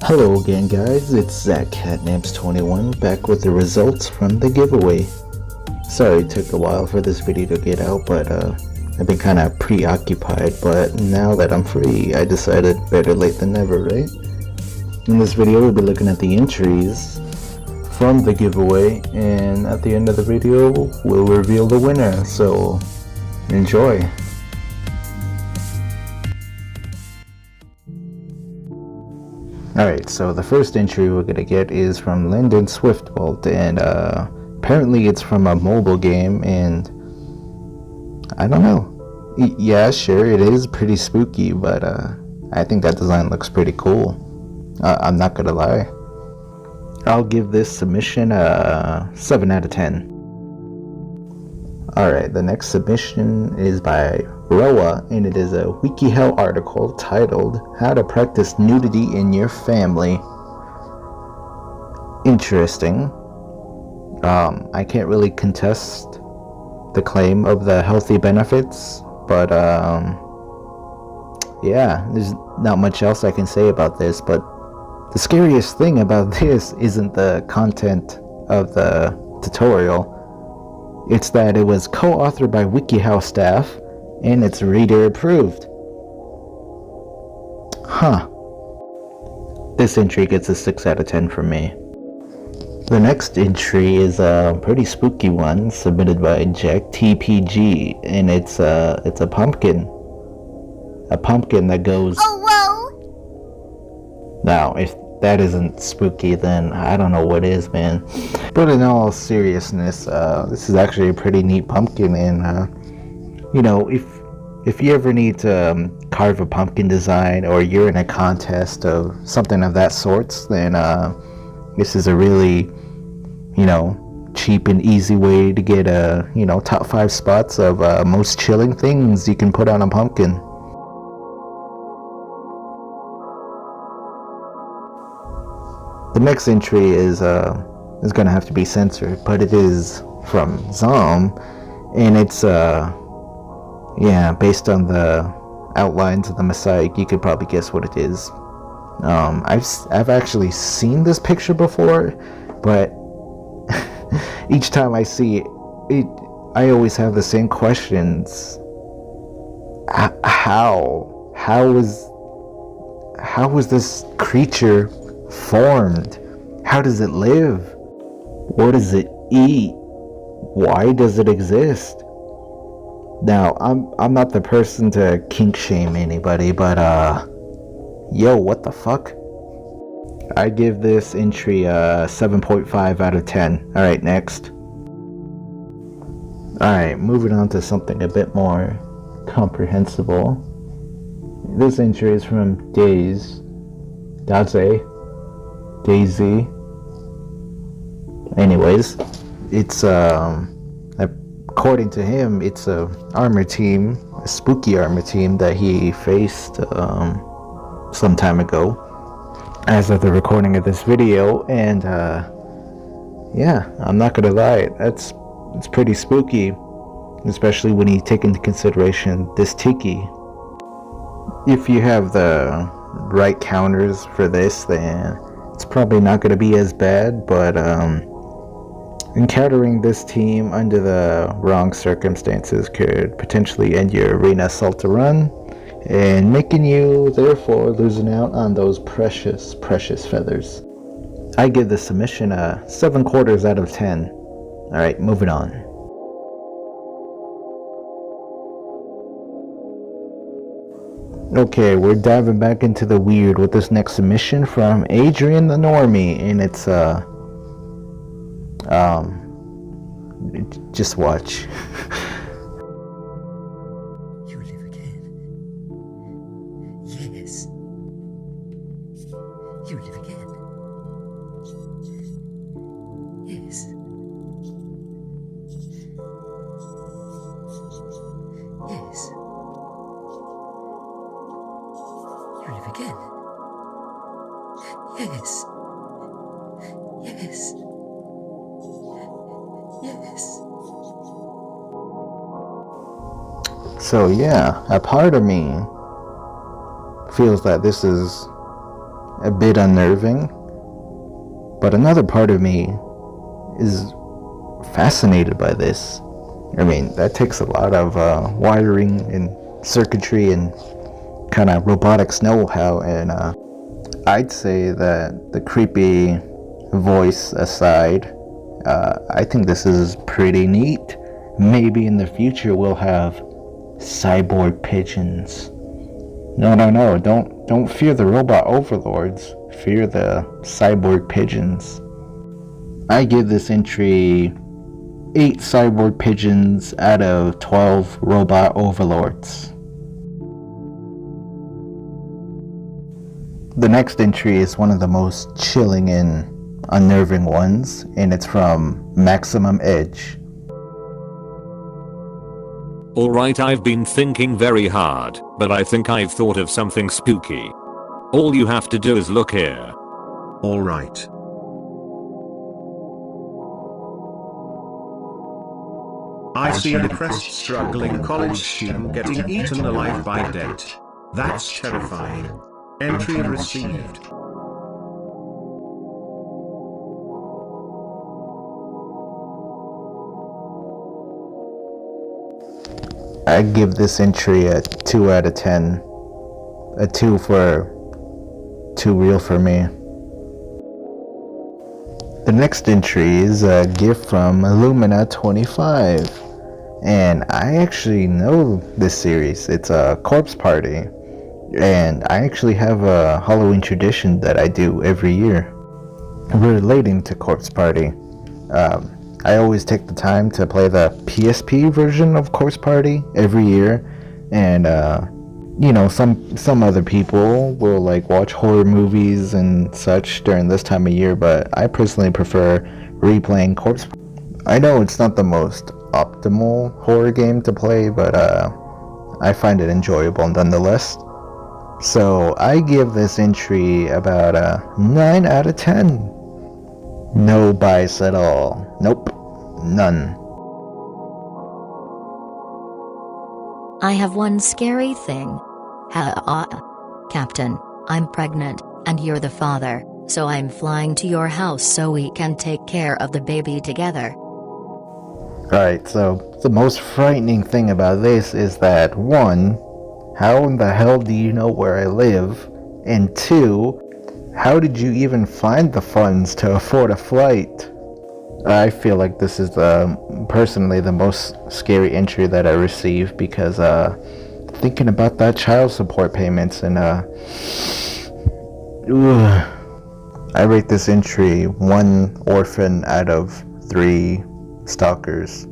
Hello again guys, it's ZachCatnaps21 back with the results from the giveaway. Sorry it took a while for this video to get out, but I've been kinda preoccupied, but now that I'm free, I decided better late than never, right? In this video we'll be looking at the entries from the giveaway, and at the end of the video we'll reveal the winner, so enjoy! Alright, so the first entry we're gonna get is from Lyndon Swiftbolt, and apparently it's from a mobile game, and I don't know. Yeah, sure, it is pretty spooky, but I think that design looks pretty cool. I'm not gonna lie. I'll give this submission a 7 out of 10. Alright, the next submission is by Roa, and it is a WikiHow article titled How to Practice Nudity in Your Family. Interesting. I can't really contest the claim of the healthy benefits, but yeah, there's not much else I can say about this, but the scariest thing about this isn't the content of the tutorial. It's that it was co-authored by WikiHow staff, and it's reader approved. Huh. This entry gets a 6 out of 10 from me. The next entry is a pretty spooky one, submitted by Jack TPG, and it's a pumpkin. A pumpkin that goes, "Oh, whoa!" Now, if that isn't spooky, then I don't know what is, man. But in all seriousness, this is actually a pretty neat pumpkin, and you know, if you ever need to carve a pumpkin design, or you're in a contest of something of that sorts, then this is a really, you know, cheap and easy way to get top 5 spots of most chilling things you can put on a pumpkin. The next entry is gonna have to be censored, but it is from Zom, and it's yeah, based on the outlines of the mosaic, you could probably guess what it is. I've actually seen this picture before, but each time I see it, I always have the same questions. How was this creature formed? How does it live? What does it eat? Why does it exist? Now, I'm not the person to kink shame anybody, but yo, what the fuck? I give this entry a 7.5 out of 10. Alright, next. Alright, moving on to something a bit more comprehensible. This entry is from Daisy. Anyways, it's according to him, it's a armor team, a spooky armor team that he faced some time ago, as of the recording of this video, and yeah, I'm not gonna lie, it's pretty spooky, especially when you take into consideration this Tiki. If you have the right counters for this, then it's probably not going to be as bad, but encountering this team under the wrong circumstances could potentially end your arena assault to run, and making you therefore losing out on those precious feathers. I give the submission a 7/4 out of 10. Alright, moving on. Okay, we're diving back into the weird with this next submission from Adrian the Normie, and it's just watch. You live again. Yes. You live again. Yes. Yes. You live again. Yes. Yes. Yes. So yeah, a part of me feels that this is a bit unnerving, but another part of me is fascinated by this. I mean, that takes a lot of wiring and circuitry and kind of robotics know-how, and I'd say that the creepy voice aside, I think this is pretty neat. Maybe in the future we'll have cyborg pigeons. No, don't fear the robot overlords. Fear the cyborg pigeons. I give this entry 8 cyborg pigeons out of 12 robot overlords. The next entry is one of the most chilling and unnerving ones, and it's from Maximum Edge. Alright, I've been thinking very hard, but I think I've thought of something spooky. All you have to do is look here. Alright. I see a depressed, struggling college student getting eaten alive by death. That's terrifying. Entry received. I give this entry a 2 out of 10. A 2 for too real for me. The next entry is a gift from Illumina25, and I actually know this series. It's a Quartz Party, and I actually have a Halloween tradition that I do every year relating to Quartz Party. I always take the time to play the PSP version of Quartz Party every year, and you know, some other people will like watch horror movies and such during this time of year, but I personally prefer replaying Quartz. I know it's not the most optimal horror game to play, but I find it enjoyable nonetheless. So I give this entry about a 9 out of 10. No bias at all. Nope, none. I have one scary thing. Captain, I'm pregnant, and you're the father, so I'm flying to your house so we can take care of the baby together. Alright, so the most frightening thing about this is that 1, how in the hell do you know where I live? And 2, how did you even find the funds to afford a flight? I feel like this is personally the most scary entry that I received, because thinking about that child support payments, and I rate this entry 1 orphan out of 3 stalkers.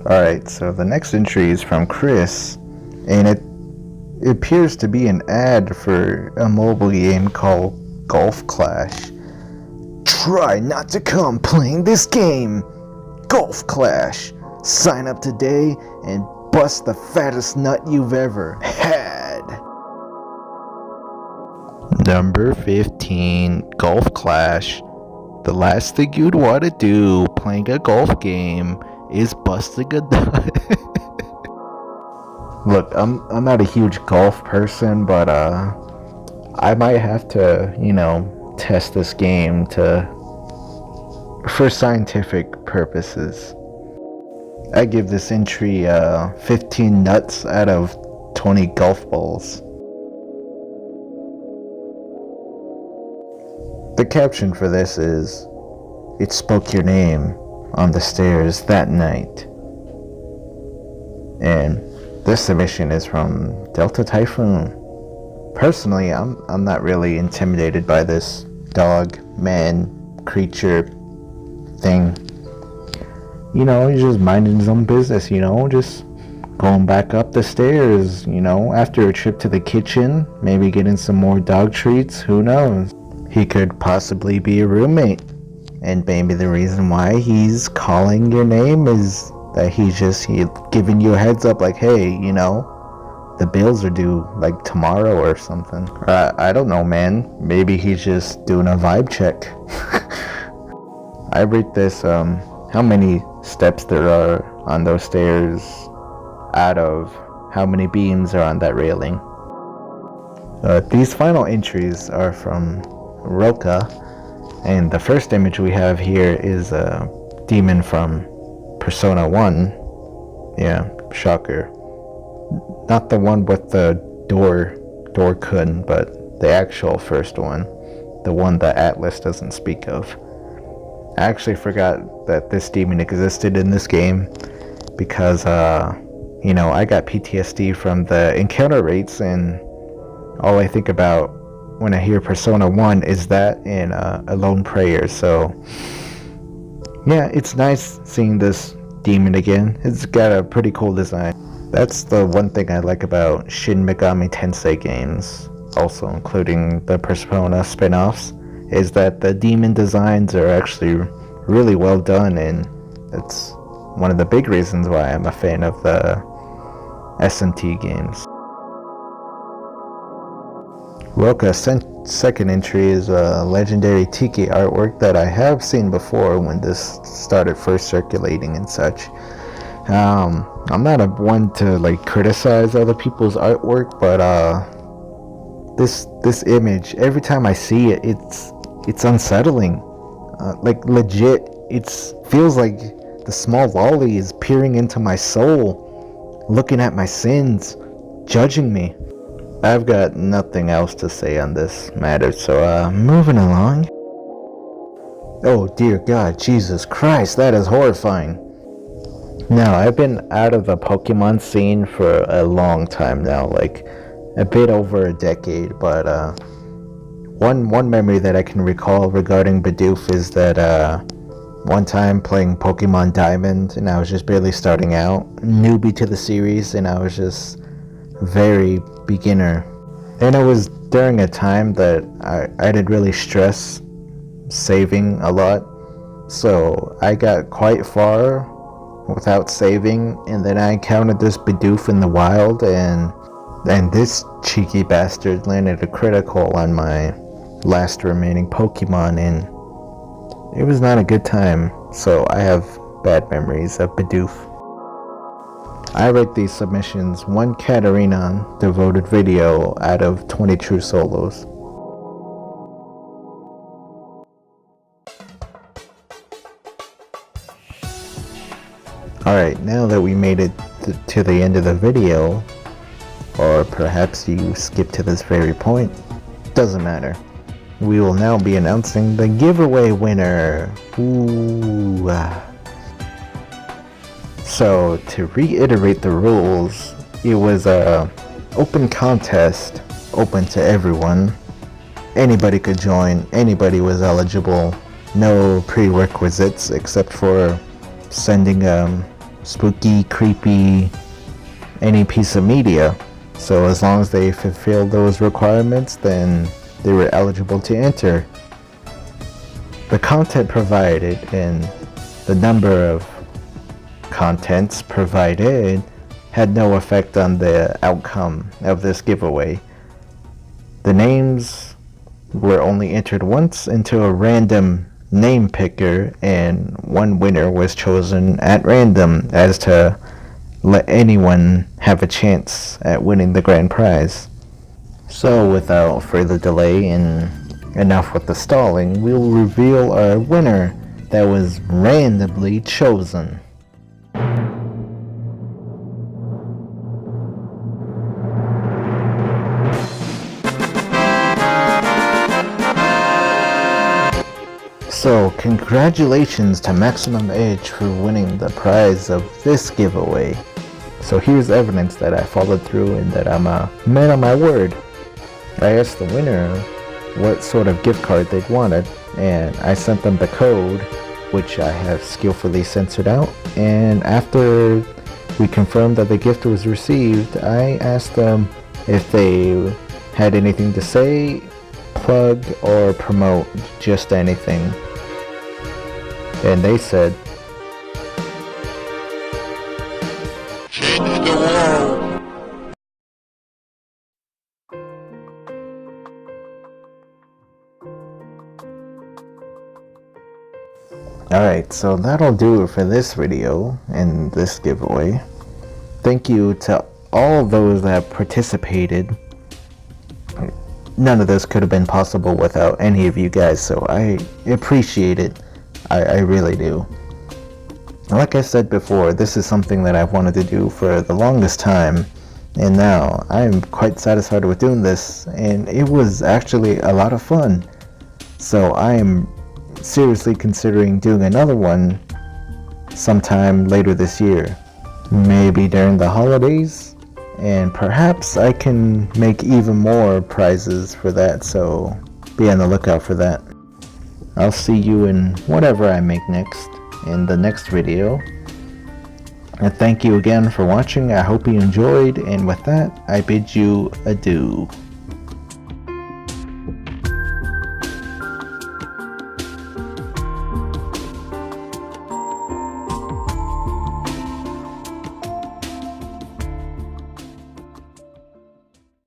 Alright, so the next entry is from Chris, and it appears to be an ad for a mobile game called Golf Clash. Try not to come playing this game! Golf Clash! Sign up today and bust the fattest nut you've ever had! Number 15, Golf Clash. The last thing you'd want to do playing a golf game is busting a nut. Look, I'm not a huge golf person, but I might have to, you know, test this game for scientific purposes. I give this entry 15 nuts out of 20 golf balls. The caption for this is, "It spoke your name on the stairs that night." And this submission is from Delta Typhoon. Personally, I'm not really intimidated by this dog, man, creature thing. You know, he's just minding his own business, you know, just going back up the stairs, you know, after a trip to the kitchen, maybe getting some more dog treats, who knows? He could possibly be a roommate, and maybe the reason why he's calling your name is that he's giving you a heads up, like, hey, you know, the bills are due like tomorrow or something. I don't know, man, maybe he's just doing a vibe check. I rate this how many steps there are on those stairs out of how many beams are on that railing. These final entries are from Roka, and the first image we have here is a demon from Persona 1. Yeah, shocker. Not the one with the door-kun, but the actual first one. The one that Atlas doesn't speak of. I actually forgot that this demon existed in this game because, you know, I got PTSD from the encounter rates, and all I think about when I hear Persona 1 is that and Alone Prayer. So, yeah, it's nice seeing this demon again. It's got a pretty cool design. That's the one thing I like about Shin Megami Tensei games, also including the Persona spin-offs, is that the demon designs are actually really well done, and that's one of the big reasons why I'm a fan of the S&T games. Roka's second entry is a legendary Tiki artwork that I have seen before when this started first circulating and such. I'm not a one to like criticize other people's artwork, but this image, every time I see it, it's unsettling. Like legit, it feels like the small lolly is peering into my soul, looking at my sins, judging me. I've got nothing else to say on this matter, so moving along. Oh dear God, Jesus Christ, that is horrifying. Now, I've been out of the Pokemon scene for a long time now, like a bit over a decade, but one memory that I can recall regarding Bidoof is that one time playing Pokemon Diamond, and I was just barely starting out, newbie to the series, and I was just very beginner. And it was during a time that I didn't really stress saving a lot, so I got quite far without saving, and then I encountered this Bidoof in the wild, and this cheeky bastard landed a critical on my last remaining Pokemon, and it was not a good time, so I have bad memories of Bidoof. I rate these submissions 1 Katarina devoted video out of 20 true solos. Alright, now that we made it to the end of the video, or perhaps you skipped to this very point, doesn't matter. We will now be announcing the giveaway winner. Ooh. So, to reiterate the rules, it was a open contest, open to everyone. Anybody could join, anybody was eligible, no prerequisites except for sending spooky, creepy, any piece of media. So as long as they fulfilled those requirements, then they were eligible to enter. The content provided and the number of contents provided had no effect on the outcome of this giveaway. The names were only entered once into a random name picker, and one winner was chosen at random as to let anyone have a chance at winning the grand prize. So without further delay and enough with the stalling, we'll reveal our winner that was randomly chosen. So, congratulations to Maximum Edge for winning the prize of this giveaway. So here's evidence that I followed through and that I'm a man of my word. I asked the winner what sort of gift card they'd wanted, and I sent them the code, which I have skillfully censored out, and after we confirmed that the gift was received, I asked them if they had anything to say, plug, or promote, just anything. And they said, Change the world. alright, so that'll do it for this video and this giveaway. Thank you to all those that participated. none of this could have been possible without any of you guys, so I appreciate it. I really do. Like I said before, this is something that I've wanted to do for the longest time, and now I'm quite satisfied with doing this, and it was actually a lot of fun. So I am seriously considering doing another one sometime later this year, maybe during the holidays, and perhaps I can make even more prizes for that, so be on the lookout for that. I'll see you in whatever I make next, in the next video. And thank you again for watching. I hope you enjoyed, and with that, I bid you adieu.